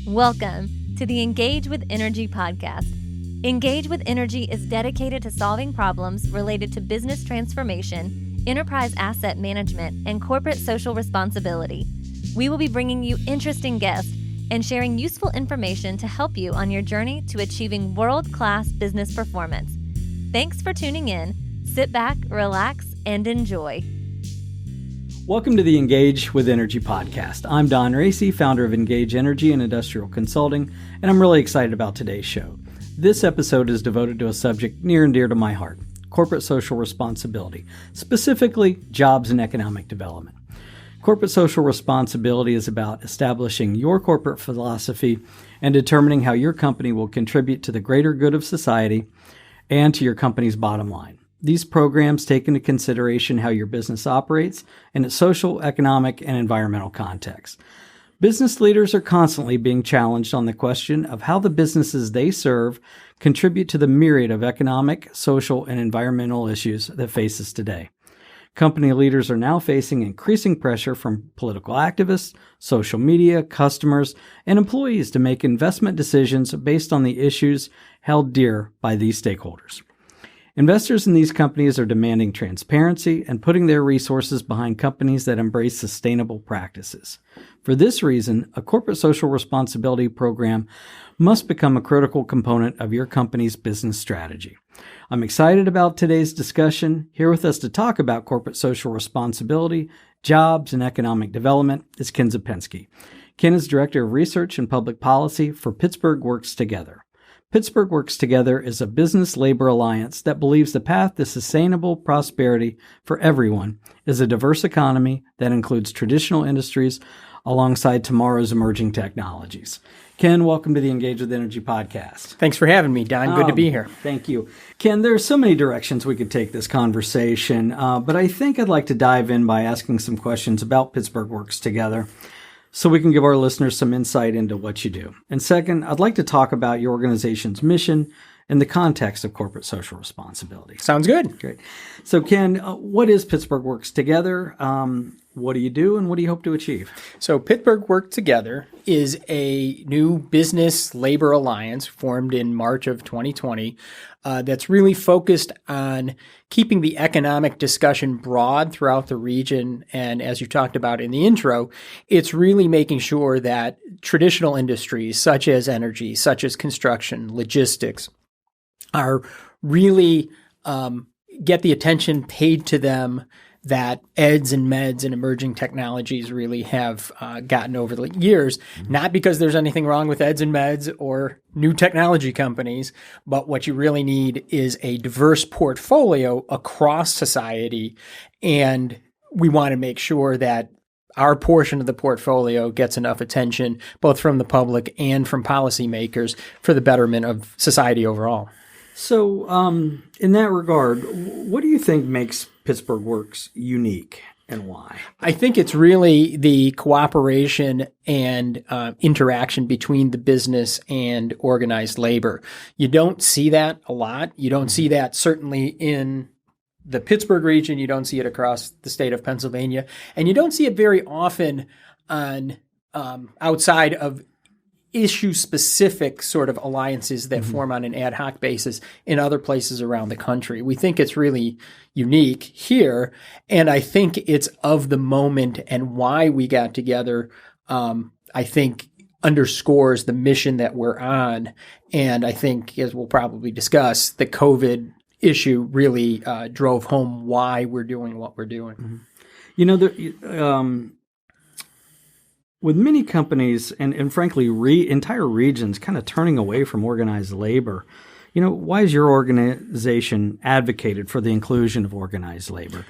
Welcome to the Engage with Energy podcast. Engage with Energy is dedicated to solving problems related to business transformation, enterprise asset management, and corporate social responsibility. We will be bringing you interesting guests and sharing useful information to help you on your journey to achieving world-class business performance. Thanks for tuning in. Sit back, relax, and enjoy. Welcome to the Engage with Energy podcast. I'm Don Racy, founder of Engage Energy and Industrial Consulting, and I'm really excited about today's show. This episode is devoted to a subject near and dear to my heart, corporate social responsibility, specifically jobs and economic development. Corporate social responsibility is about establishing your corporate philosophy and determining how your company will contribute to the greater good of society and to your company's bottom line. These programs take into consideration how your business operates in its social, economic, and environmental context. Business leaders are constantly being challenged on the question of how the businesses they serve contribute to the myriad of economic, social, and environmental issues that face us today. Company leaders are now facing increasing pressure from political activists, social media, customers, and employees to make investment decisions based on the issues held dear by these stakeholders. Investors in these companies are demanding transparency and putting their resources behind companies that embrace sustainable practices. For this reason, a corporate social responsibility program must become a critical component of your company's business strategy. I'm excited about today's discussion. Here with us to talk about corporate social responsibility, jobs, and economic development is Ken Zapinski. Ken is Director of Research and Public Policy for Pittsburgh Works Together. Pittsburgh Works Together is a business labor alliance that believes the path to sustainable prosperity for everyone is a diverse economy that includes traditional industries alongside tomorrow's emerging technologies. Ken, welcome to the Engage with Energy podcast. Thanks for having me, Don. Good to be here. Thank you. Ken, there are so many directions we could take this conversation, but I think I'd like to dive in by asking some questions about Pittsburgh Works Together, so we can give our listeners some insight into what you do. And second, I'd like to talk about your organization's mission in the context of corporate social responsibility. Sounds good. Great. So Ken, what is Pittsburgh Works Together? What do you do and what do you hope to achieve? So Pittsburgh Works Together is a new business labor alliance formed in March of 2020 that's really focused on keeping the economic discussion broad throughout the region. And as you talked about in the intro, it's really making sure that traditional industries such as energy, such as construction, logistics, are really get the attention paid to them that EDS and MEDS and emerging technologies really have gotten over the years, not because there's anything wrong with EDS and MEDS or new technology companies, but what you really need is a diverse portfolio across society. And we want to make sure that our portion of the portfolio gets enough attention, both from the public and from policymakers, for the betterment of society overall. So in that regard, what do you think makes Pittsburgh Works unique and why? I think it's really the cooperation and interaction between the business and organized labor. You don't see that a lot. You don't see that certainly in the Pittsburgh region. You don't see it across the state of Pennsylvania. And you don't see it very often on outside of issue-specific sort of alliances that form on an ad hoc basis in other places around the country. We think it's really unique here, and I think it's of the moment, and why we got together, I think, underscores the mission that we're on. And I think, as we'll probably discuss, the COVID issue really drove home why we're doing what we're doing. Mm-hmm. You know, with many companies and frankly, entire regions kind of turning away from organized labor, you know, why has your organization advocated for the inclusion of organized labor?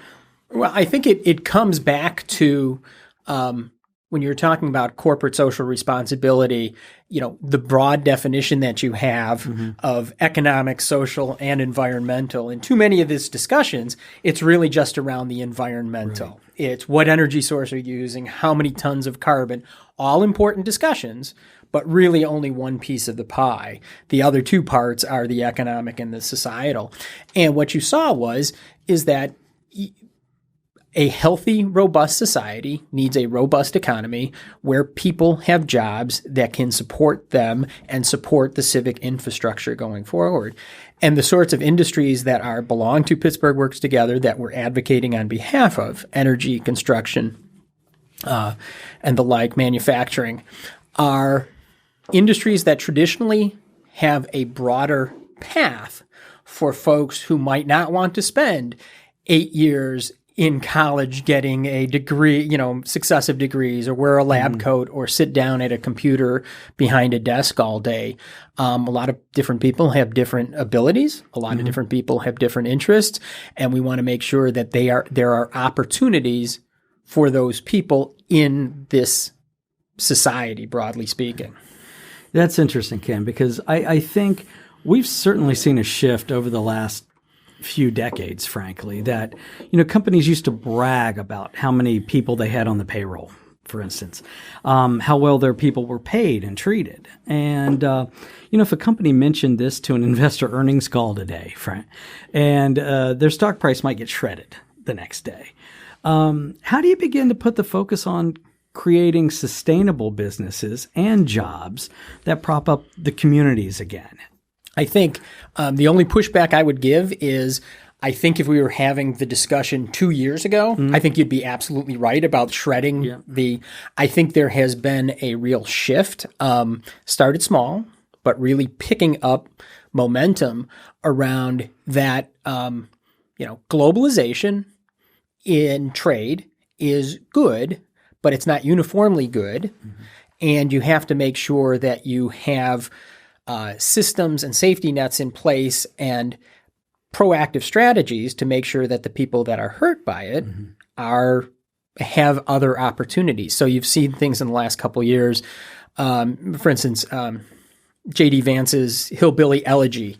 Well, I think it comes back to when you're talking about corporate social responsibility, you know, the broad definition that you have of economic, social, and environmental. In too many of these discussions, it's really just around the environmental. Right. It's what energy source are you using, how many tons of carbon, all important discussions, but really only one piece of the pie. The other two parts are the economic and the societal. And what you saw is that a healthy, robust society needs a robust economy where people have jobs that can support them and support the civic infrastructure going forward. And the sorts of industries that belong to Pittsburgh Works Together that we're advocating on behalf of, energy, construction, and the like, manufacturing, are industries that traditionally have a broader path for folks who might not want to spend 8 years in college getting a degree, successive degrees, or wear a lab coat, or sit down at a computer behind a desk all day. A lot of different people have different abilities. A lot of different people have different interests, and we want to make sure that there are opportunities for those people in this society, broadly speaking. That's interesting, Ken, because I think we've certainly seen a shift over the last few decades, frankly, that, companies used to brag about how many people they had on the payroll, for instance, how well their people were paid and treated. And, if a company mentioned this to an investor earnings call today, and their stock price might get shredded the next day. How do you begin to put the focus on creating sustainable businesses and jobs that prop up the communities again? I think the only pushback I would give is, I think if we were having the discussion 2 years ago, I think you'd be absolutely right about shredding I think there has been a real shift, started small, but really picking up momentum around that, globalization in trade is good, but it's not uniformly good. And you have to make sure that you have systems and safety nets in place and proactive strategies to make sure that the people that are hurt by it have other opportunities. So you've seen things in the last couple of years. For instance, J.D. Vance's Hillbilly Elegy,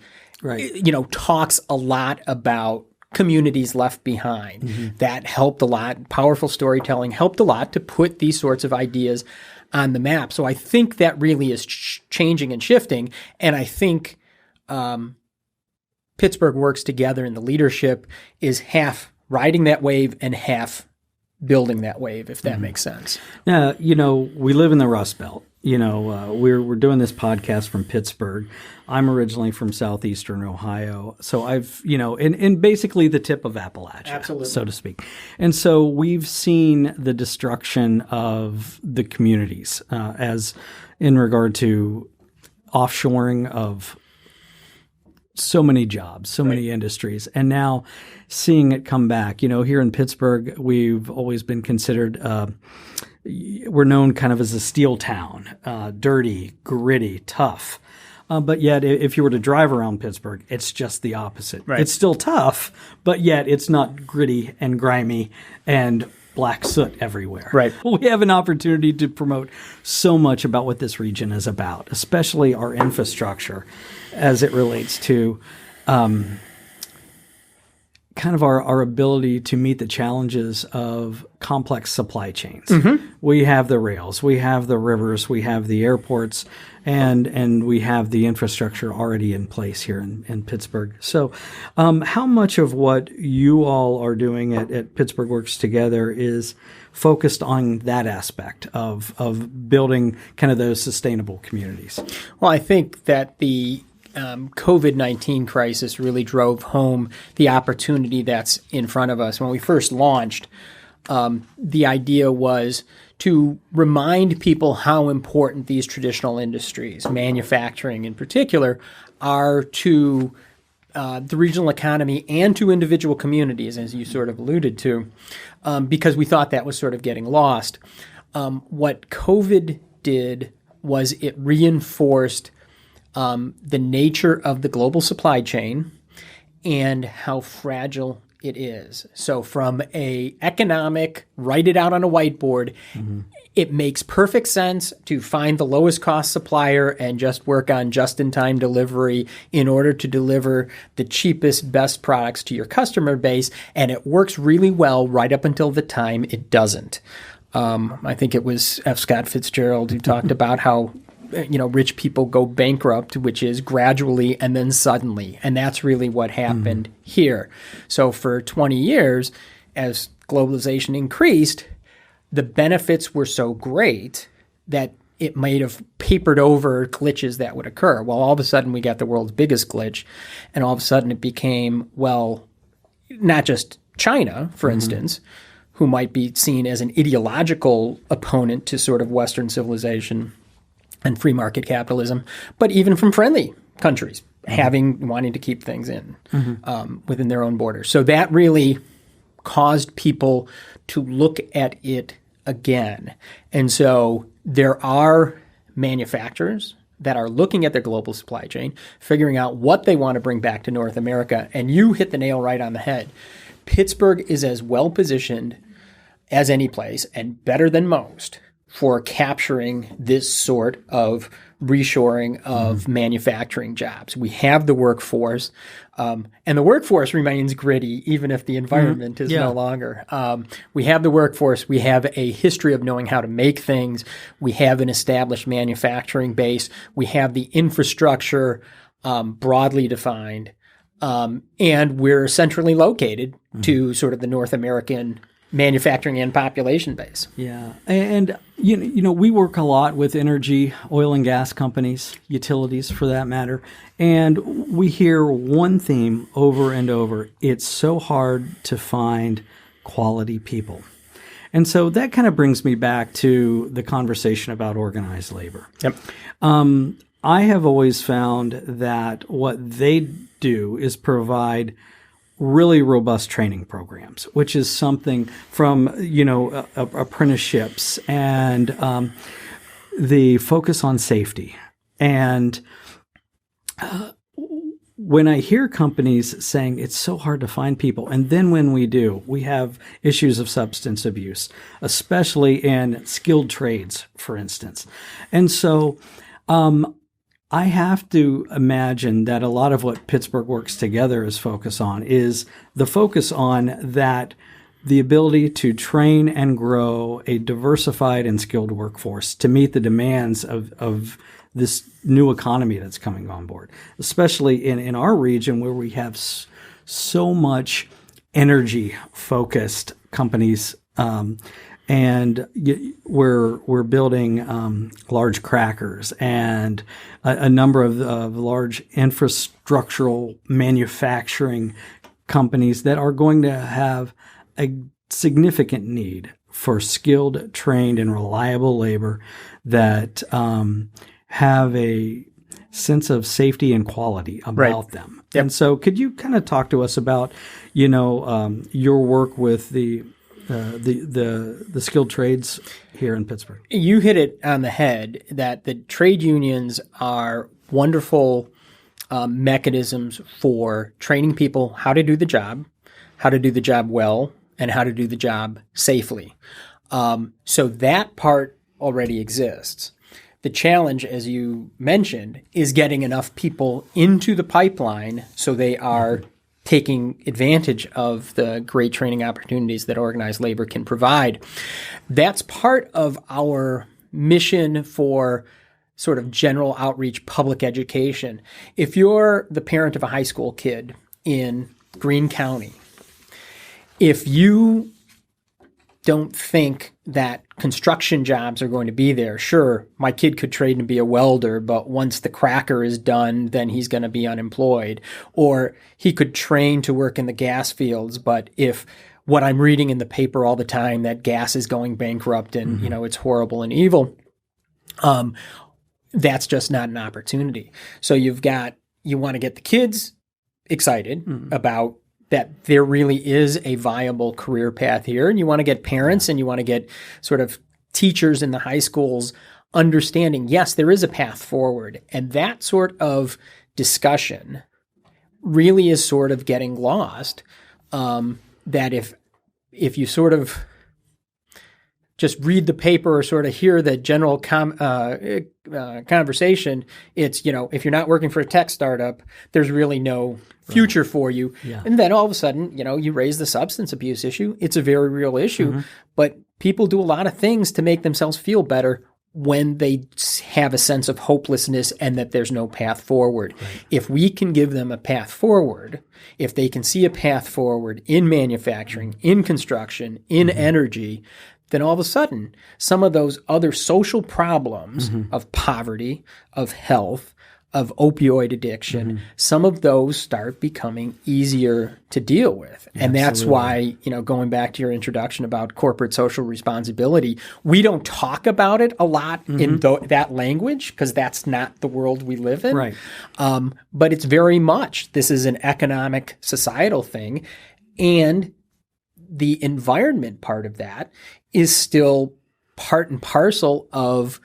talks a lot about communities left behind. That helped a lot. Powerful storytelling helped a lot to put these sorts of ideas on the map. So I think that really is changing and shifting. And I think Pittsburgh Works Together, and the leadership is half riding that wave and half building that wave, if that makes sense. Now, we live in the Rust Belt. We're doing this podcast from Pittsburgh. I'm originally from southeastern Ohio. So I've, in basically the tip of Appalachia, so to speak. And so we've seen the destruction of the communities as in regard to offshoring of so many jobs, so many industries, and now seeing it come back. Here in Pittsburgh, we've always been considered, we're known kind of as a steel town, dirty, gritty, tough. But yet, if you were to drive around Pittsburgh, it's just the opposite. Right. It's still tough, but yet it's not gritty and grimy and black soot everywhere. Right. We have an opportunity to promote so much about what this region is about, especially our infrastructure as it relates to kind of our ability to meet the challenges of complex supply chains. We have the rails, we have the rivers, we have the airports, and we have the infrastructure already in place here in Pittsburgh. So how much of what you all are doing at Pittsburgh Works Together is focused on that aspect of building kind of those sustainable communities? Well, I think that the COVID-19 crisis really drove home the opportunity that's in front of us. When we first launched, the idea was to remind people how important these traditional industries, manufacturing in particular, are to the regional economy and to individual communities, as you sort of alluded to, because we thought that was sort of getting lost. What COVID did was it reinforced the nature of the global supply chain and how fragile it is. So from a economic, write it out on a whiteboard, it makes perfect sense to find the lowest cost supplier and just work on just-in-time delivery in order to deliver the cheapest, best products to your customer base. And it works really well right up until the time it doesn't. I think it was F. Scott Fitzgerald who talked about how rich people go bankrupt, which is gradually and then suddenly. And that's really what happened here. So for 20 years, as globalization increased, the benefits were so great that it might have papered over glitches that would occur. Well, all of a sudden we got the world's biggest glitch, and all of a sudden it became, well, not just China, for instance, who might be seen as an ideological opponent to sort of Western civilization and free market capitalism, but even from friendly countries wanting to keep things in within their own borders. So that really caused people to look at it again. And so there are manufacturers that are looking at their global supply chain, figuring out what they want to bring back to North America. And you hit the nail right on the head. Pittsburgh is as well positioned as any place and better than most for capturing this sort of reshoring of manufacturing jobs. We have the workforce, and the workforce remains gritty even if the environment is no longer. We have the workforce. We have a history of knowing how to make things. We have an established manufacturing base. We have the infrastructure broadly defined, and we're centrally located to sort of the North American manufacturing and population base. Yeah. And, you know, we work a lot with energy, oil and gas companies, utilities for that matter. And we hear one theme over and over. It's so hard to find quality people. And so that kind of brings me back to the conversation about organized labor. Yep. I have always found that what they do is provide really robust training programs, which is something from, you know, apprenticeships and the focus on safety. And when I hear companies saying it's so hard to find people, and then when we do, we have issues of substance abuse, especially in skilled trades, for instance. And so I have to imagine that a lot of what Pittsburgh Works Together is focused on is the focus on that the ability to train and grow a diversified and skilled workforce to meet the demands of this new economy that's coming on board, especially in our region where we have so much energy-focused companies. And we're building large crackers and a number of large infrastructural manufacturing companies that are going to have a significant need for skilled, trained, and reliable labor that have a sense of safety and quality about them. Yep. And so could you kind of talk to us about, you know, your work with the skilled trades here in Pittsburgh? You hit it on the head that the trade unions are wonderful mechanisms for training people how to do the job well, and how to do the job safely. So that part already exists. The challenge, as you mentioned, is getting enough people into the pipeline so they are taking advantage of the great training opportunities that organized labor can provide. That's part of our mission for sort of general outreach public education. If you're the parent of a high school kid in Greene County, if you don't think that construction jobs are going to be there, sure, my kid could trade and be a welder, but once the cracker is done, then he's going to be unemployed. Or he could train to work in the gas fields, but if what I'm reading in the paper all the time, that gas is going bankrupt and, you know, it's horrible and evil, that's just not an opportunity. So you want to get the kids excited about that there really is a viable career path here. And you want to get parents and you want to get sort of teachers in the high schools understanding, yes, there is a path forward. And that sort of discussion really is sort of getting lost. That if you sort of just read the paper or sort of hear the general conversation, it's, you know, if you're not working for a tech startup, there's really no future for you. Yeah. And then all of a sudden, you know, you raise the substance abuse issue. It's a very real issue, but people do a lot of things to make themselves feel better when they have a sense of hopelessness and that there's no path forward. Right. If we can give them a path forward, if they can see a path forward in manufacturing, in construction, in energy, then all of a sudden, some of those other social problems of poverty, of health, of opioid addiction, some of those start becoming easier to deal with. And that's why, going back to your introduction about corporate social responsibility, we don't talk about it a lot in that language because that's not the world we live in. Right. But it's very much, this is an economic, societal thing. And the environment part of that is still part and parcel of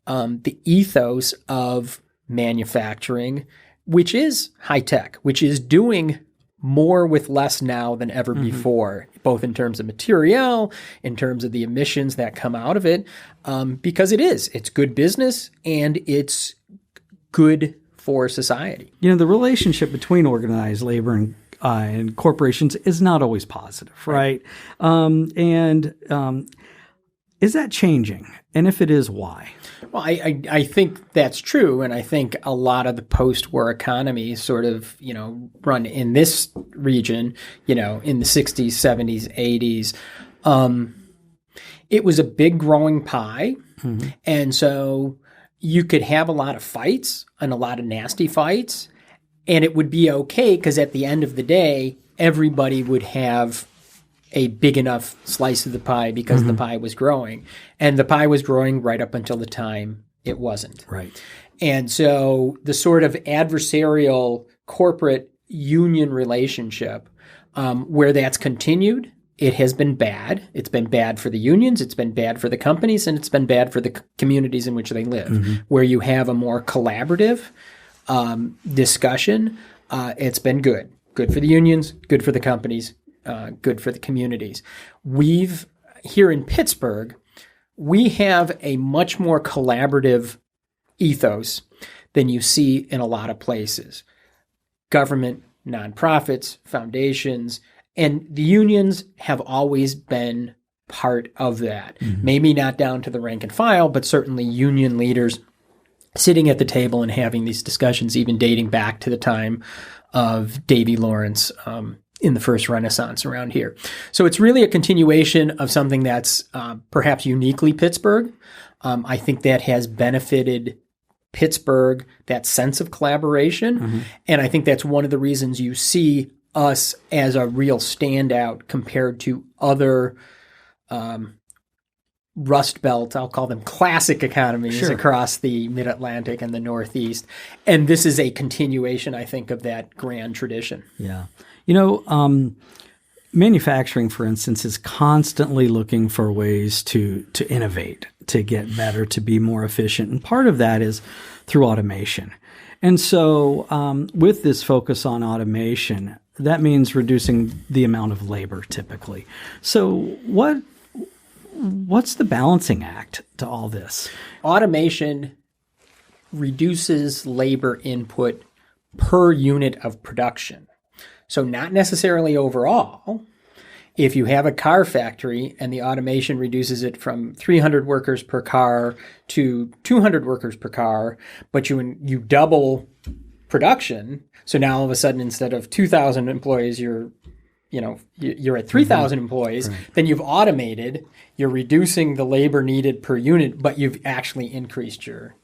the ethos of manufacturing, which is high tech, which is doing more with less now than ever before, both in terms of material, in terms of the emissions that come out of it, because it's good business and it's good for society. The relationship between organized labor and corporations is not always positive, right? Is that changing? And if it is, why? Well, I think that's true. And I think a lot of the post-war economy sort of, run in this region, in the 60s, 70s, 80s. It was a big growing pie. And so you could have a lot of fights and a lot of nasty fights. And it would be okay because at the end of the day, everybody would have a big enough slice of the pie because the pie was growing. And the pie was growing right up until the time it wasn't. Right. And so the sort of adversarial corporate union relationship where that's continued, it has been bad. It's been bad for the unions, it's been bad for the companies, and it's been bad for the communities in which they live. Where you have a more collaborative discussion, it's been good. Good for the unions, good for the companies, good for the communities. Here in Pittsburgh, we have a much more collaborative ethos than you see in a lot of places. Government, nonprofits, foundations, and the unions have always been part of that. Maybe not down to the rank and file, but certainly union leaders sitting at the table and having these discussions, even dating back to the time of Davy Lawrence in the first Renaissance around here. So it's really a continuation of something that's perhaps uniquely Pittsburgh. I think that has benefited Pittsburgh, that sense of collaboration. And I think that's one of the reasons you see us as a real standout compared to other Rust Belt, I'll call them classic economies across the Mid-Atlantic and the Northeast. And this is a continuation, I think, of that grand tradition. Yeah. Manufacturing, for instance, is constantly looking for ways to innovate, to get better, to be more efficient. And part of that is through automation. And so with this focus on automation, that means reducing the amount of labor typically. So what's the balancing act to all this? Automation reduces labor input per unit of production. So not necessarily overall. If you have a car factory and the automation reduces it from 300 workers per car to 200 workers per car, but you double production, so now all of a sudden instead of 2,000 employees, you're at 3,000 employees, then you've automated, you're reducing the labor needed per unit, but you've actually increased your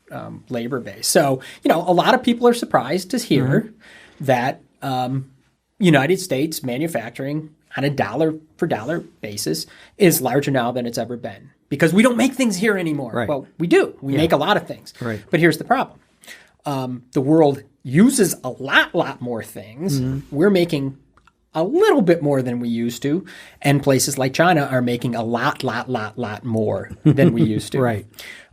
labor base. So, a lot of people are surprised to hear that United States manufacturing on a dollar for dollar basis is larger now than it's ever been because we don't make things here anymore. Right. Well, we do. We make a lot of things. Right. But here's the problem. The world uses a lot more things. We're making a little bit more than we used to, and places like China are making a lot more than we used to. Right.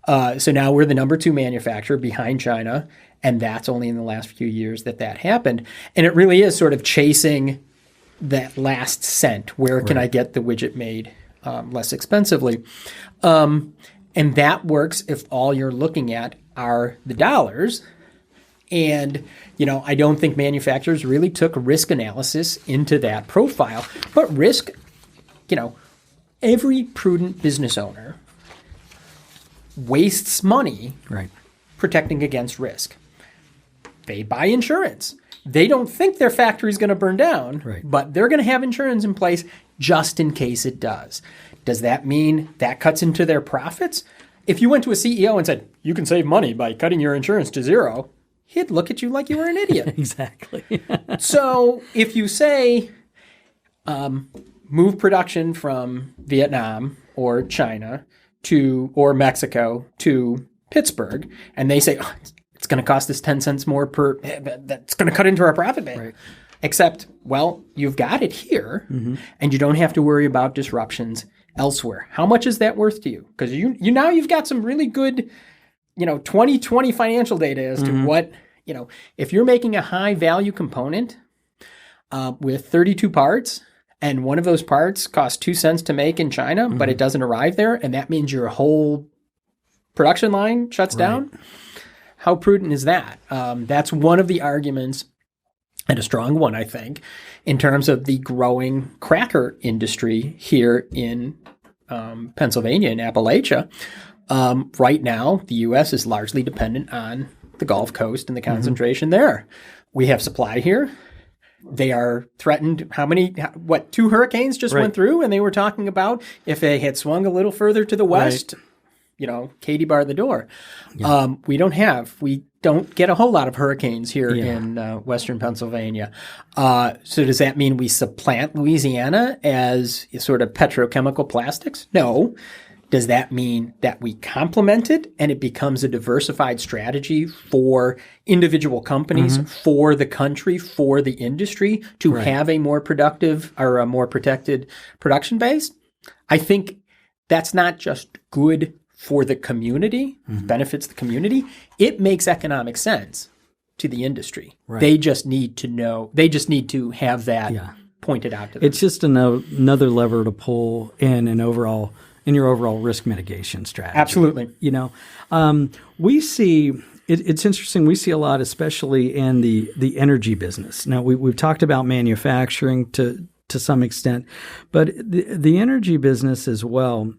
So now we're the number 2 manufacturer behind China, and that's only in the last few years that happened. And it really is sort of chasing that last cent. Where can I get the widget made less expensively? And that works if all you're looking at are the dollars. And, I don't think manufacturers really took risk analysis into that profile. But risk, every prudent business owner wastes money Right. protecting against risk. They buy insurance. They don't think their factory is going to burn down, Right. but they're going to have insurance in place just in case it does. Does that mean that cuts into their profits? If you went to a CEO and said, you can save money by cutting your insurance to zero, he'd look at you like you were an idiot. Exactly. So if you say, move production from Vietnam or China or Mexico to Pittsburgh, and they say, oh, it's going to cost us 10 cents more that's going to cut into our profit base. Right. Except, well, you've got it here, and you don't have to worry about disruptions elsewhere. How much is that worth to you? Because you've got some really good, 2020 financial data as to what, if you're making a high value component with 32 parts, and one of those parts costs 2 cents to make in China, but it doesn't arrive there, and that means your whole production line shuts down. How prudent is that? That's one of the arguments, and a strong one, I think, in terms of the growing cracker industry here in Pennsylvania and Appalachia. Right now, the U.S. is largely dependent on the Gulf Coast and the concentration there. We have supply here. They are threatened. Two hurricanes just went through, and they were talking about if they had swung a little further to the west, Katie barred the door. Yeah. We don't get a whole lot of hurricanes here in western Pennsylvania. So does that mean we supplant Louisiana as sort of petrochemical plastics? No. Does that mean that we complement it and it becomes a diversified strategy for individual companies, for the country, for the industry to have a more productive or a more protected production base? I think that's not just good for the community, benefits the community. It makes economic sense to the industry. Right. They just need to have that pointed out to them. It's just another lever to pull in your overall risk mitigation strategy. Absolutely. We see it's interesting. We see a lot, especially in the energy business. Now we've talked about manufacturing to some extent, but the energy business as well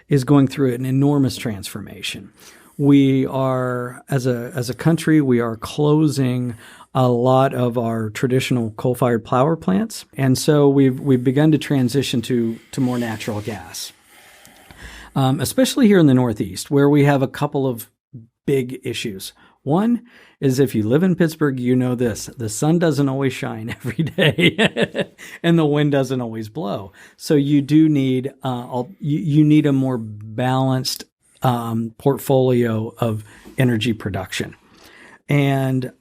is going through an enormous transformation. We are, as a country, we are closing a lot of our traditional coal-fired power plants, and so we've begun to transition to more natural gas, especially here in the Northeast, where we have a couple of big issues. One is if you live in Pittsburgh, you know this: the sun doesn't always shine every day, and the wind doesn't always blow. So you do need you need a more balanced portfolio of energy production. And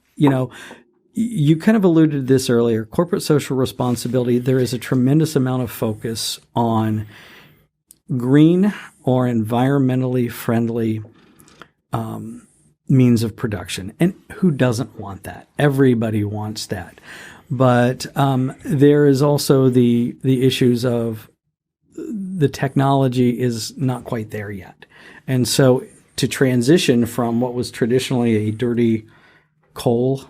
you kind of alluded to this earlier. Corporate social responsibility. There is a tremendous amount of focus on green or environmentally friendly means of production. And who doesn't want that? Everybody wants that. But there is also the issues of the technology is not quite there yet. And so to transition from what was traditionally a dirty coal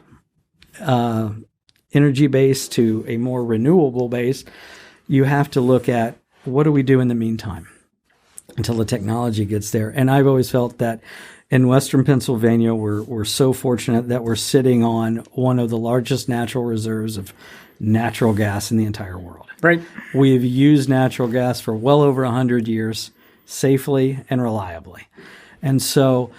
energy base to a more renewable base, you have to look at what do we do in the meantime until the technology gets there. And I've always felt that in Western Pennsylvania, we're so fortunate that we're sitting on one of the largest natural reserves of natural gas in the entire world. Right. We've used natural gas for well over 100 years, safely and reliably. And so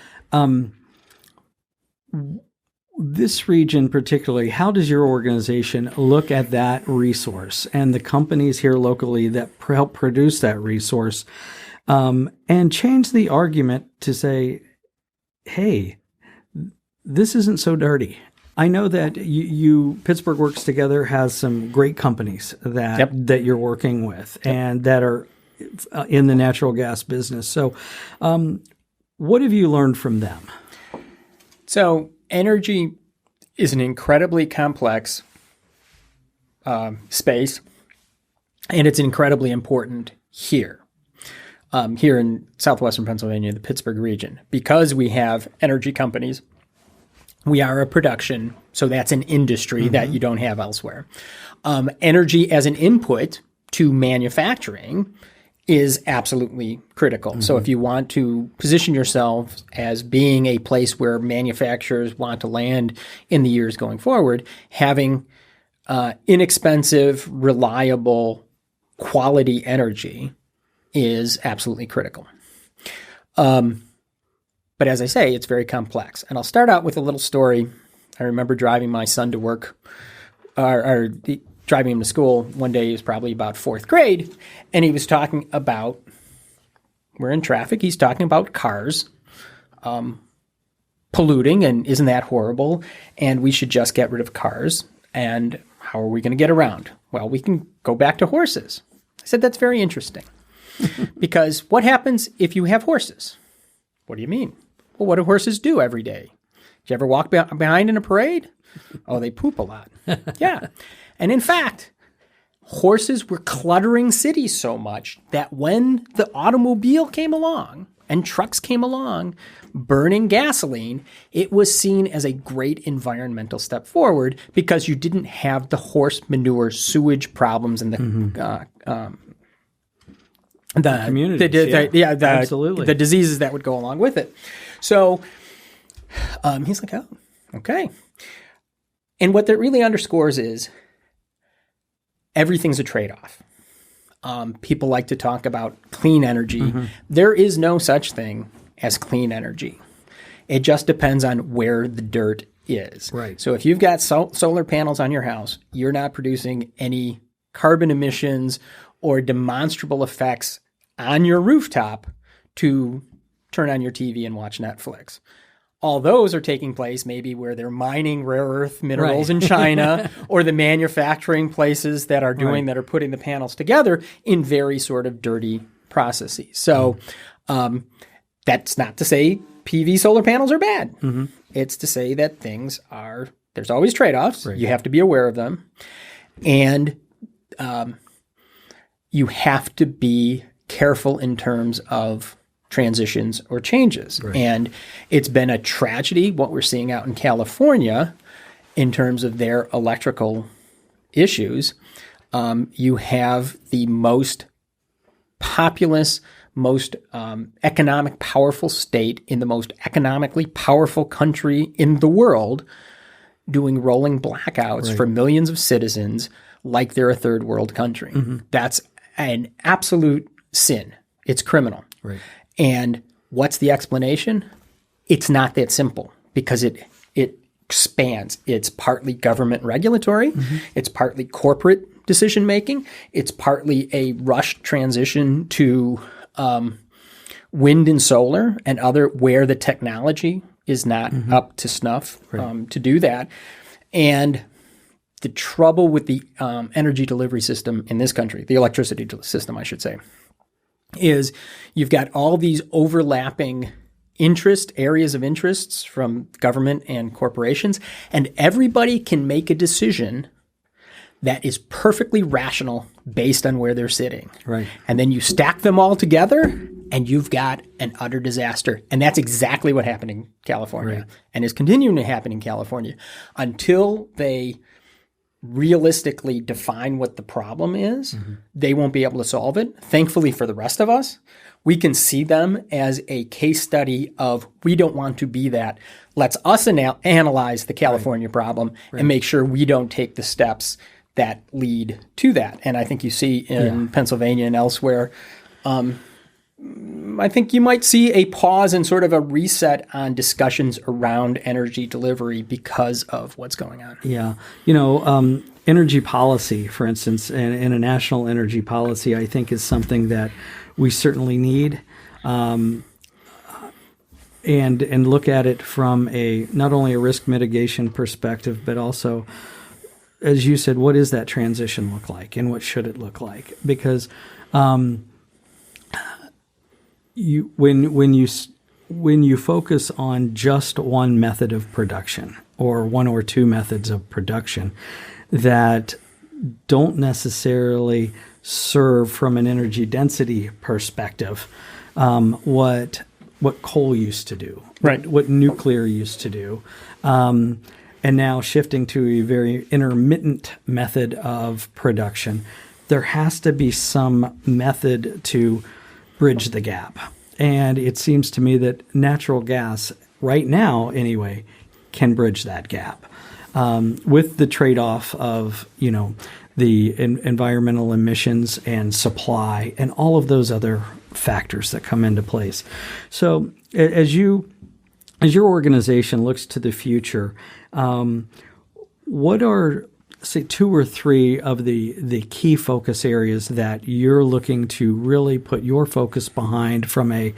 this region particularly, how does your organization look at that resource and the companies here locally that help produce that resource and change the argument to say, hey, this isn't so dirty? I know that you Pittsburgh Works Together has some great companies that you're working with and that are in the natural gas business. So what have you learned from them? So energy is an incredibly complex space, and it's incredibly important here in southwestern Pennsylvania, the Pittsburgh region. Because we have energy companies, we are a production, so that's an industry that you don't have elsewhere. Energy as an input to manufacturing is absolutely critical. So if you want to position yourself as being a place where manufacturers want to land in the years going forward, having inexpensive, reliable, quality energy is absolutely critical. But as I say, it's very complex. And I'll start out with a little story. I remember driving my son to work, or driving him to school one day. He was probably about fourth grade, and he was talking about, we're in traffic, he's talking about cars polluting, and isn't that horrible? And we should just get rid of cars. And how are we going to get around? Well, we can go back to horses. I said, that's very interesting. Because what happens if you have horses? What do you mean? Well, what do horses do every day? Did you ever walk behind in a parade? Oh, they poop a lot. Yeah. And in fact, horses were cluttering cities so much that when the automobile came along and trucks came along burning gasoline, it was seen as a great environmental step forward because you didn't have the horse manure sewage problems and the absolutely. The diseases that would go along with it. So he's like, oh, okay. And what that really underscores is everything's a trade-off. People like to talk about clean energy. There is no such thing as clean energy. It just depends on where the dirt is. Right. So if you've got solar panels on your house, you're not producing any carbon emissions or demonstrable effects on your rooftop to turn on your TV and watch Netflix. All those are taking place maybe where they're mining rare earth minerals in China or the manufacturing places that are doing that are putting the panels together in very sort of dirty processes. So that's not to say PV solar panels are bad. It's to say that there's always trade-offs. Right. You have to be aware of them. And you have to be careful in terms of transitions or changes. Right. And it's been a tragedy what we're seeing out in California in terms of their electrical issues. You have the most populous, most economic powerful state in the most economically powerful country in the world doing rolling blackouts for millions of citizens like they're a third world country. That's an absolute sin. It's criminal. Right. And what's the explanation? It's not that simple because it spans. It's partly government regulatory. It's partly corporate decision making. It's partly a rushed transition to wind and solar and other where the technology is not up to snuff to do that. And the trouble with the energy delivery system in this country, the electricity system, I should say, is you've got all these overlapping areas of interests from government and corporations, and everybody can make a decision that is perfectly rational based on where they're sitting. Right. And then you stack them all together, and you've got an utter disaster. And that's exactly what happened in California and is continuing to happen in California until they realistically define what the problem is. They won't be able to solve it. Thankfully for the rest of us, we can see them as a case study of we don't want to be that. Let's us analyze the California problem and make sure we don't take the steps that lead to that. And I think you see in Pennsylvania and elsewhere, I think you might see a pause and sort of a reset on discussions around energy delivery because of what's going on. Yeah. Energy policy, for instance, and a national energy policy, I think is something that we certainly need. And look at it from not only a risk mitigation perspective, but also, as you said, what does that transition look like and what should it look like? Because when you focus on just one method of production or one or two methods of production that don't necessarily serve from an energy density perspective what coal used to do, what nuclear used to do, and now shifting to a very intermittent method of production, there has to be some method to bridge the gap. And it seems to me that natural gas, right now anyway, can bridge that gap with the trade-off of, the environmental emissions and supply and all of those other factors that come into place. So as your organization looks to the future, what are, say, 2 or 3 of the key focus areas that you're looking to really put your focus behind from a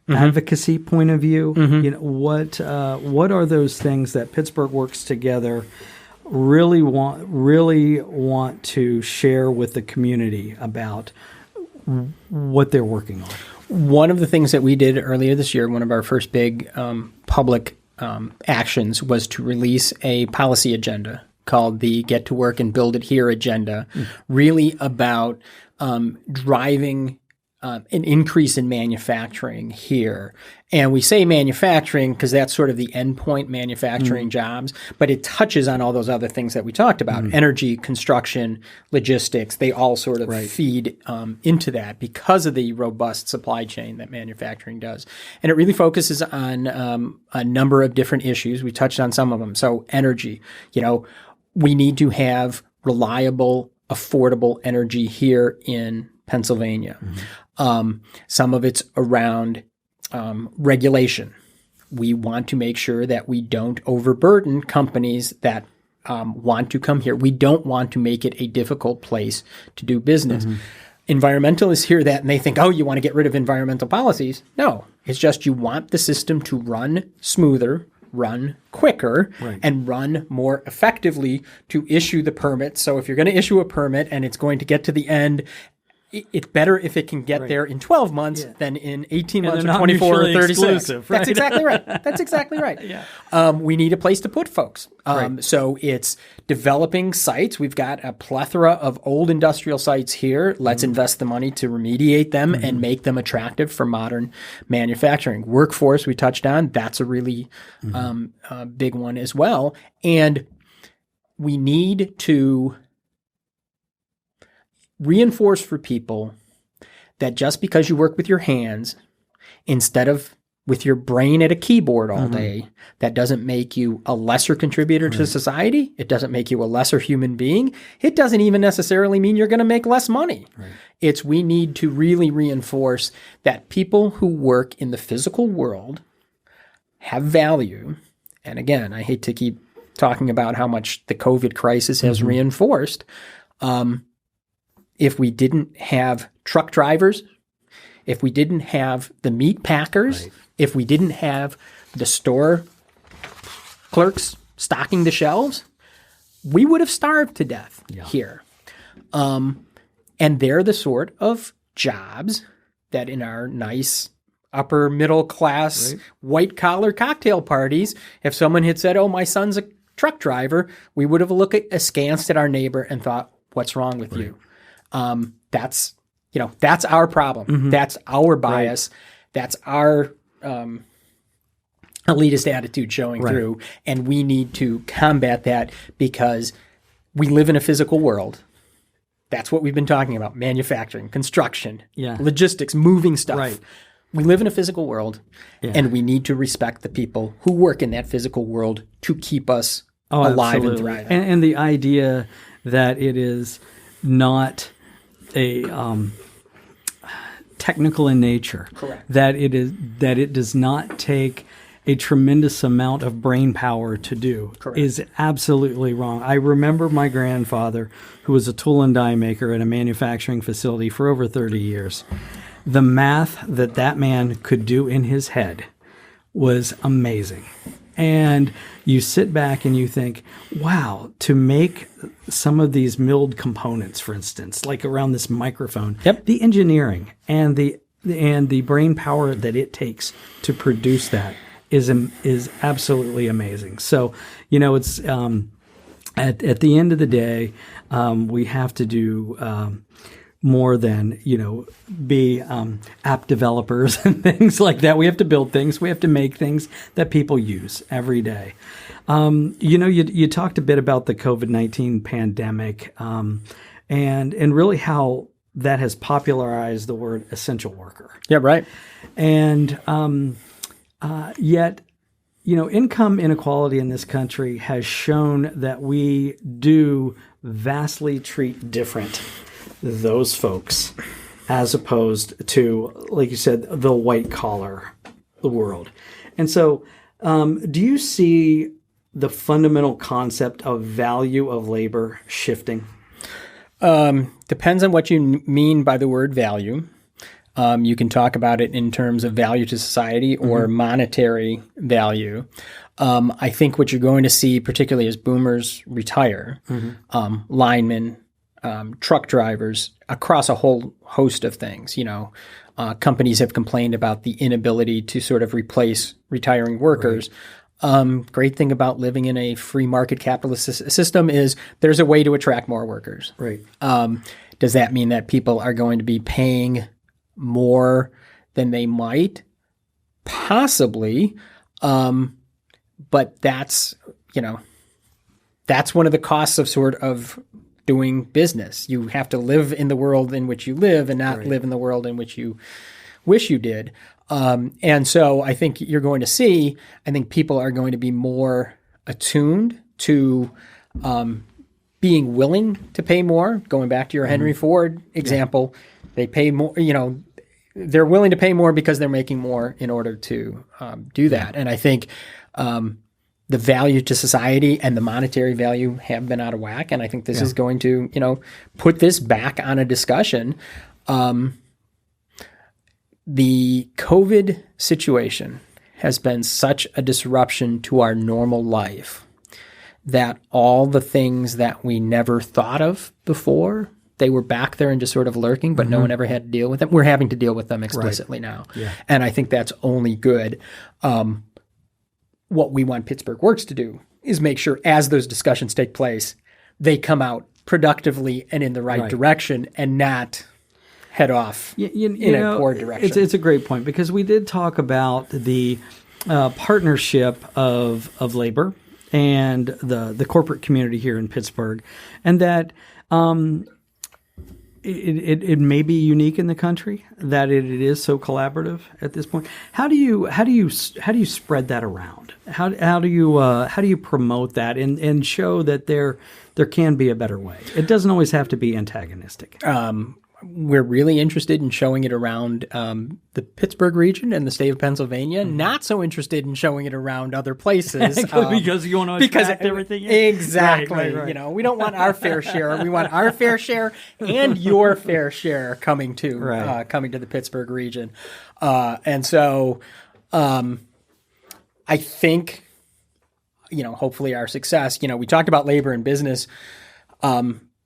advocacy point of view? What are those things that Pittsburgh Works Together really want to share with the community about what they're working on? One of the things that we did earlier this year, one of our first big public actions, was to release a policy agenda called the Get to Work and Build It Here agenda, really about driving an increase in manufacturing here. And we say manufacturing because that's sort of the endpoint manufacturing jobs, but it touches on all those other things that we talked about. Energy, construction, logistics, they all sort of feed into that because of the robust supply chain that manufacturing does. And it really focuses on a number of different issues. We touched on some of them. So energy, we need to have reliable, affordable energy here in Pennsylvania. Some of it's around regulation. We want to make sure that we don't overburden companies that want to come here. We don't want to make it a difficult place to do business. Environmentalists hear that and they think, oh, you want to get rid of environmental policies. No, it's just you want the system to run smoother, run quicker, and run more effectively to issue the permit. So if you're going to issue a permit and it's going to get to the end, it's better if it can get there in 12 months than in 18 months or 24 or 36. Right? That's exactly right. That's exactly right. We need a place to put folks. So it's developing sites. We've got a plethora of old industrial sites here. Let's invest the money to remediate them and make them attractive for modern manufacturing. Workforce, we touched on. That's a really big one as well. And we need to reinforce for people that just because you work with your hands instead of with your brain at a keyboard all day, that doesn't make you a lesser contributor to society. It doesn't make you a lesser human being. It doesn't even necessarily mean you're going to make less money. It's we need to really reinforce that people who work in the physical world have value. And again, I hate to keep talking about how much the COVID crisis has reinforced. If we didn't have truck drivers, if we didn't have the meat packers, if we didn't have the store clerks stocking the shelves, we would have starved to death here. And they're the sort of jobs that in our nice upper middle class white collar cocktail parties, if someone had said, oh, my son's a truck driver, we would have looked askance at our neighbor and thought, what's wrong with you? That's our problem. That's our bias. That's our elitist attitude showing through. And we need to combat that because we live in a physical world. That's what we've been talking about. Manufacturing, construction, logistics, moving stuff. We live in a physical world and we need to respect the people who work in that physical world to keep us alive and thriving. And the idea that it is not a technical in nature. That it does not take a tremendous amount of brain power to do is absolutely wrong. I remember my grandfather, who was a tool and die maker at a manufacturing facility for over 30 years. The math that man could do in his head was amazing. And you sit back and you think, wow, to make some of these milled components, for instance, like around this microphone, the engineering and the brain power that it takes to produce that is absolutely amazing. So, it's at the end of the day, we have to do more than, be app developers and things like that. We have to build things. We have to make things that people use every day. You talked a bit about the COVID-19 pandemic and really how that has popularized the word essential worker. Yeah, right. And yet, income inequality in this country has shown that we do vastly treat different those folks as opposed to, like you said, the white collar world. And so do you see the fundamental concept of value of labor shifting? Depends on what you mean by the word value. You can talk about it in terms of value to society or monetary value. I think what you're going to see, particularly as boomers retire, linemen, truck drivers, across a whole host of things. Companies have complained about the inability to sort of replace retiring workers. Great thing about living in a free market capitalist system is there's a way to attract more workers. Right. Does that mean that people are going to be paying more than they might? Possibly. But that's one of the costs of sort of doing business. You have to live in the world in which you live and not live in the world in which you wish you did. And so I think you're going to see, people are going to be more attuned to being willing to pay more. Going back to your Henry Ford example, they pay more, they're willing to pay more because they're making more in order to do that. And I think the value to society and the monetary value have been out of whack. And I think this is going to, put this back on a discussion. The COVID situation has been such a disruption to our normal life that all the things that we never thought of before, they were back there and just sort of lurking, but no one ever had to deal with them. We're having to deal with them explicitly now. Yeah. And I think that's only good. What we want Pittsburgh Works to do is make sure as those discussions take place, they come out productively and in the right direction and not head off in a poor direction. It's a great point because we did talk about the partnership of labor and the corporate community here in Pittsburgh, and that it may be unique in the country that it is so collaborative at this point. How do you spread that around? How do you promote that and show that there can be a better way? It doesn't always have to be antagonistic. We're really interested in showing it around the Pittsburgh region and the state of Pennsylvania. Not so interested in showing it around other places because you want to attract everything. Exactly. Right. We don't want our fair share. We want our fair share and your fair share coming to the Pittsburgh region. And so, I think, hopefully our success. We talked about labor and business.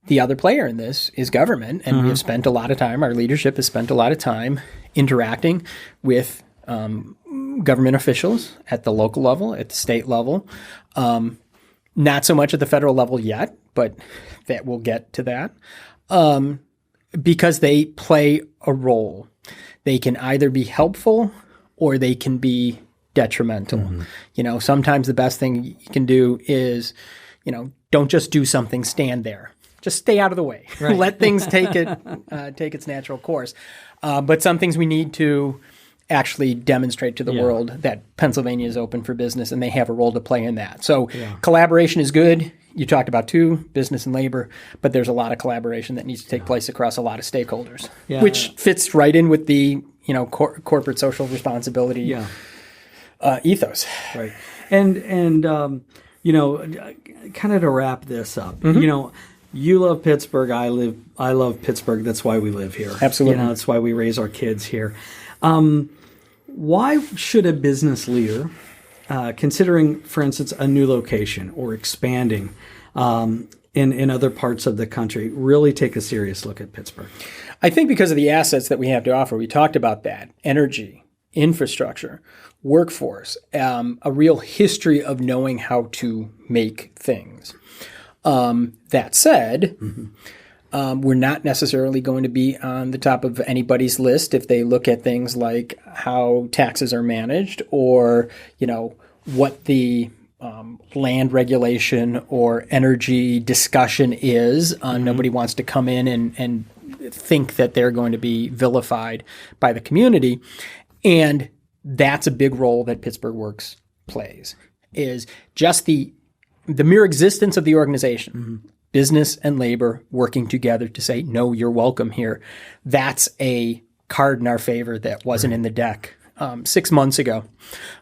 The other player in this is government, and we have spent a lot of time, our leadership has spent a lot of time interacting with government officials at the local level, at the state level, not so much at the federal level yet, but that we'll get to that, because they play a role. They can either be helpful or they can be detrimental. Sometimes the best thing you can do is, don't just do something, stand there. Just stay out of the way. Right. Let things take its natural course. But some things we need to actually demonstrate to the world that Pennsylvania is open for business and they have a role to play in that. So collaboration is good. You talked about business and labor, but there's a lot of collaboration that needs to take place across a lot of stakeholders, which fits right in with the corporate social responsibility ethos. Right. And kind of to wrap this up, you love Pittsburgh. I love Pittsburgh. That's why we live here. Absolutely. That's why we raise our kids here. Why should a business leader, considering, for instance, a new location or expanding in other parts of the country, really take a serious look at Pittsburgh? I think because of the assets that we have to offer. We talked about that. Energy, infrastructure, workforce, a real history of knowing how to make things. That said, We're not necessarily going to be on the top of anybody's list if they look at things like how taxes are managed or, what the land regulation or energy discussion is. Nobody wants to come in and think that they're going to be vilified by the community. And that's a big role that Pittsburgh Works plays, is just the mere existence of the organization, business and labor working together to say, no, you're welcome here. That's a card in our favor that wasn't in the deck 6 months ago.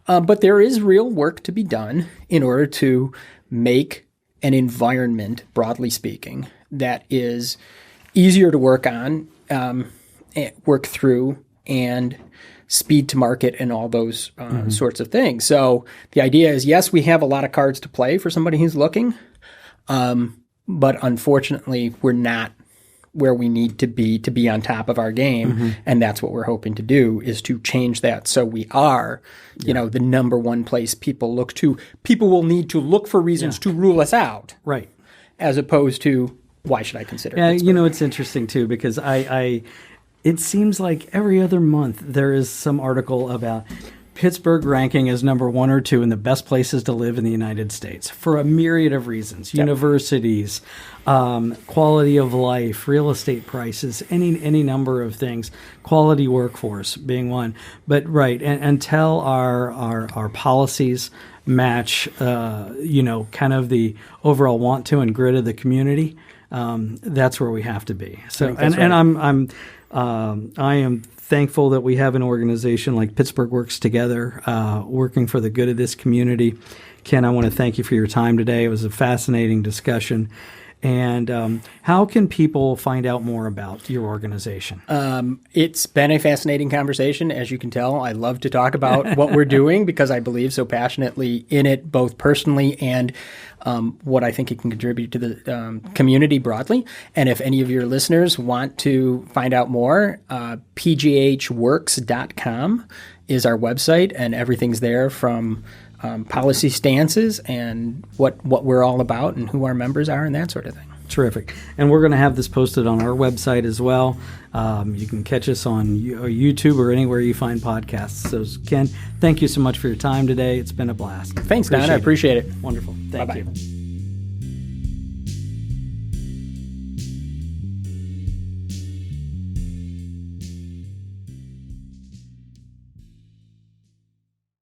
But there is real work to be done in order to make an environment, broadly speaking, that is easier to work on, work through, and speed to market and all those sorts of things. So the idea is, yes, we have a lot of cards to play for somebody who's looking, but unfortunately, we're not where we need to be on top of our game. And that's what we're hoping to do, is to change that so we are, the number one place people look to. People will need to look for reasons to rule us out. Right. As opposed to, why should I consider it? It's interesting too, because it seems like every other month there is some article about Pittsburgh ranking as number 1 or 2 in the best places to live in the United States for a myriad of reasons. Universities, quality of life, real estate prices, any number of things, quality workforce being one. But until our policies match, kind of the overall want to and grit of the community, that's where we have to be. So, I am thankful that we have an organization like Pittsburgh Works Together, working for the good of this community. Ken, I want to thank you for your time today. It was a fascinating discussion. And how can people find out more about your organization? It's been a fascinating conversation. As you can tell, I love to talk about what we're doing because I believe so passionately in it, both personally and what I think it can contribute to the community broadly. And if any of your listeners want to find out more, pghworks.com is our website, and everything's there from policy stances and what we're all about and who our members are and that sort of thing. Terrific. And we're going to have this posted on our website as well. You can catch us on YouTube or anywhere you find podcasts. So, Ken, thank you so much for your time today. It's been a blast. Thanks, Don. I appreciate it. Wonderful. Thank Bye-bye. you.